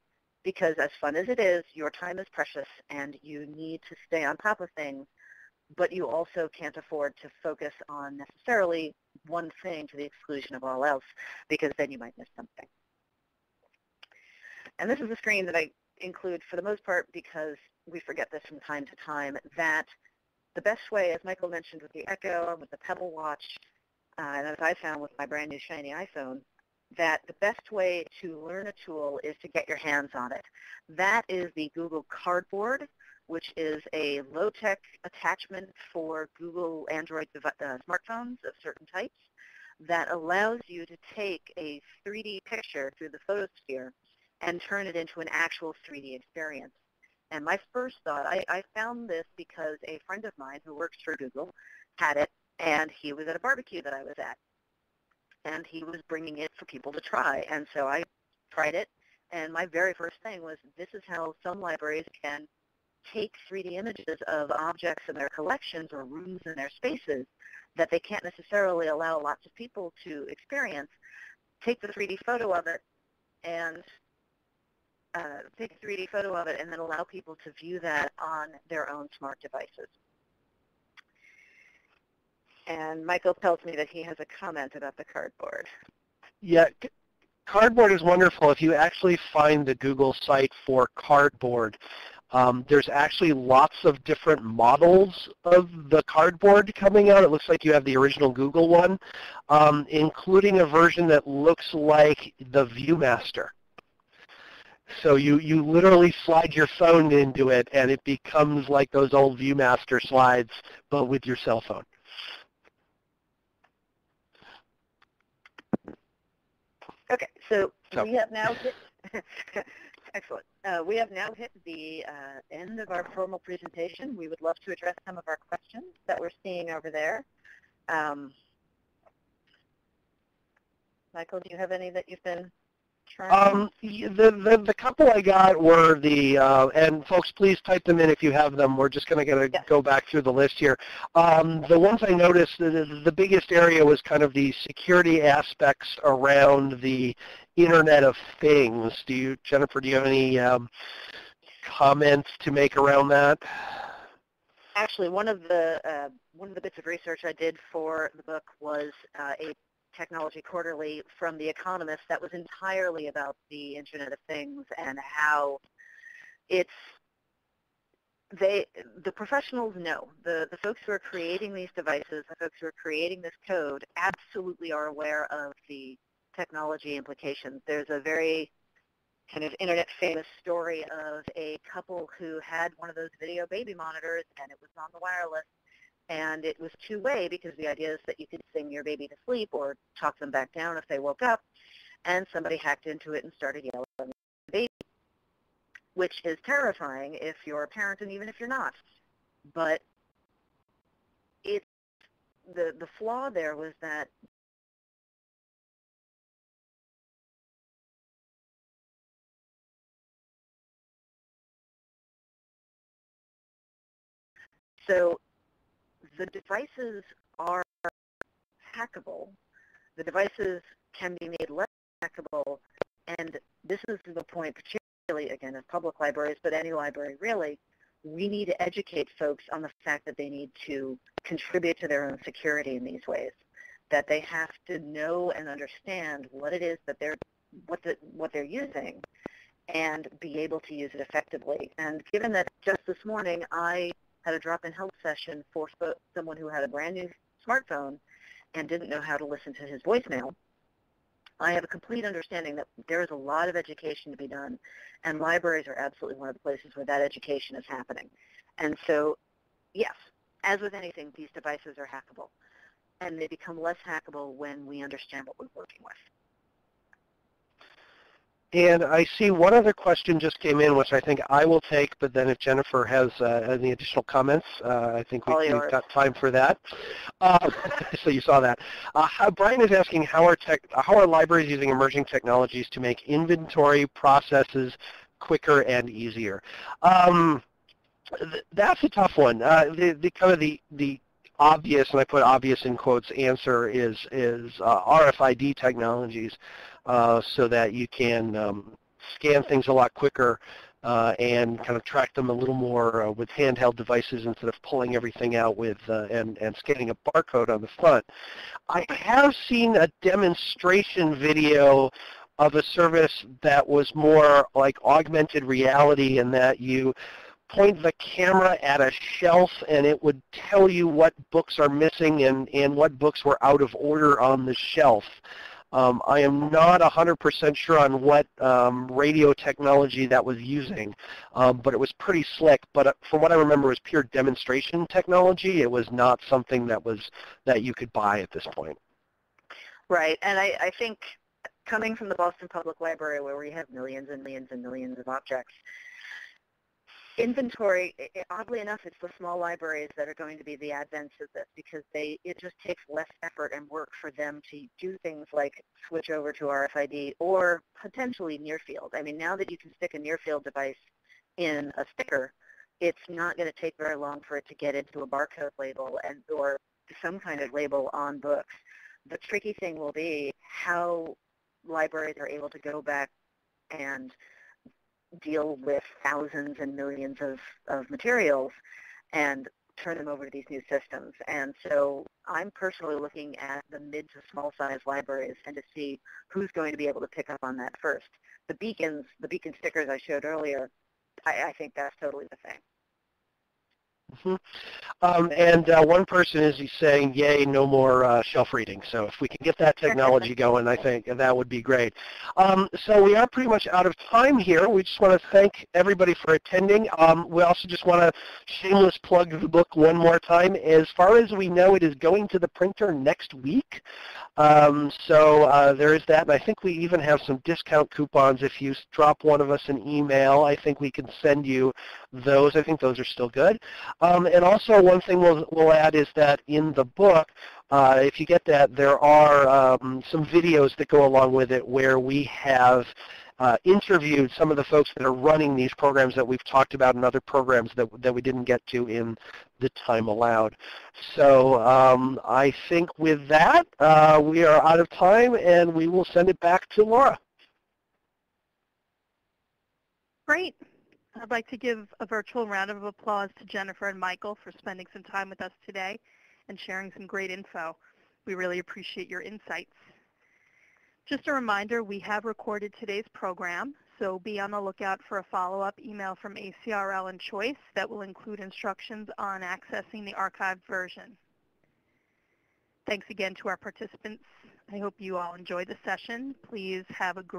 because as fun as it is, your time is precious and you need to stay on top of things, but you also can't afford to focus on necessarily one thing to the exclusion of all else, because then you might miss something. And this is a screen that I include for the most part because we forget this from time to time, that the best way, as Michael mentioned with the Echo and with the Pebble Watch, and as I found with my brand new shiny iPhone, that the best way to learn a tool is to get your hands on it. That is the Google Cardboard, which is a low-tech attachment for Google Android smartphones of certain types that allows you to take a 3D picture through the photosphere and turn it into an actual 3D experience. And my first thought, I found this because a friend of mine who works for Google had it, and he was at a barbecue that I was at, and he was bringing it for people to try. And so I tried it, and my very first thing was, this is how some libraries can take 3D images of objects in their collections or rooms in their spaces that they can't necessarily allow lots of people to experience, take the 3D photo of it, and take a 3D photo of it and then allow people to view that on their own smart devices. And Michael tells me that he has a comment about the cardboard. Yeah, cardboard is wonderful. If you actually find the Google site for cardboard, there's actually lots of different models of the cardboard coming out. It looks like you have the original Google one, including a version that looks like the ViewMaster. So you literally slide your phone into it, and it becomes like those old ViewMaster slides, but with your cell phone. Okay, so we have now hit, excellent. We have now hit the end of our formal presentation. We would love to address some of our questions that we're seeing over there. Michael, do you have any that you've been trying? The couple I got were the, and folks, please type them in if you have them. We're just going to go back through the list here. The ones I noticed, the biggest area was kind of the security aspects around the Internet of Things. Jennifer, do you have any comments to make around that? Actually, one of the bits of research I did for the book was a Technology Quarterly from the Economist that was entirely about the Internet of Things and how the professionals know, the folks who are creating these devices, the folks who are creating this code absolutely are aware of the technology implications. There's a very kind of internet famous story of a couple who had one of those video baby monitors and it was on the wireless. And it was two-way because the idea is that you could sing your baby to sleep or talk them back down if they woke up. And somebody hacked into it and started yelling at the baby, which is terrifying if you're a parent and even if you're not. But the flaw there was that so the devices are hackable. The devices can be made less hackable, and this is the point, particularly, again, as public libraries, but any library really, we need to educate folks on the fact that they need to contribute to their own security in these ways, that they have to know and understand what it is that what they're using and be able to use it effectively. And given that just this morning I had a drop-in help session for someone who had a brand new smartphone and didn't know how to listen to his voicemail, I have a complete understanding that there is a lot of education to be done, and libraries are absolutely one of the places where that education is happening. And so, yes, as with anything, these devices are hackable, and they become less hackable when we understand what we're working with. And I see one other question just came in, which I think I will take, but then if Jennifer has any additional comments, I think we've got time for that. So you saw that. Brian is asking, how are libraries using emerging technologies to make inventory processes quicker and easier? That's a tough one. The obvious, and I put obvious in quotes, answer is RFID technologies, so that you can scan things a lot quicker and kind of track them a little more with handheld devices instead of pulling everything out with and scanning a barcode on the front. I have seen a demonstration video of a service that was more like augmented reality, in that you point the camera at a shelf and it would tell you what books are missing and what books were out of order on the shelf. I am not 100% sure on what radio technology that was using, but it was pretty slick. But from what I remember, it was pure demonstration technology. It was not something that you could buy at this point. Right, and I think coming from the Boston Public Library, where we have millions and millions and millions of objects, inventory, oddly enough, it's the small libraries that are going to be the advents of this, because it just takes less effort and work for them to do things like switch over to RFID or potentially near field. I mean, now that you can stick a near field device in a sticker, it's not going to take very long for it to get into a barcode label or some kind of label on books. The tricky thing will be how libraries are able to go back and deal with thousands and millions of materials and turn them over to these new systems. And so I'm personally looking at the mid to small size libraries and to see who's going to be able to pick up on that first. The beacon stickers I showed earlier, I think that's totally the thing. And one person is saying, yay, no more shelf reading. So if we can get that technology going, I think that would be great. So we are pretty much out of time here. We just want to thank everybody for attending. We also just want to shameless plug the book one more time. As far as we know, it is going to the printer next week. So there is that. And I think we even have some discount coupons. If you drop one of us an email, I think we can send you those. I think those are still good. And also one thing we'll add is that in the book, if you get that, there are some videos that go along with it where we have interviewed some of the folks that are running these programs that we've talked about and other programs that we didn't get to in the time allowed. So I think with that, we are out of time, and we will send it back to Laura. Great. I'd like to give a virtual round of applause to Jennifer and Michael for spending some time with us today and sharing some great info. We really appreciate your insights. Just a reminder, we have recorded today's program, so be on the lookout for a follow-up email from ACRL and Choice that will include instructions on accessing the archived version. Thanks again to our participants. I hope you all enjoyed the session. Please have a great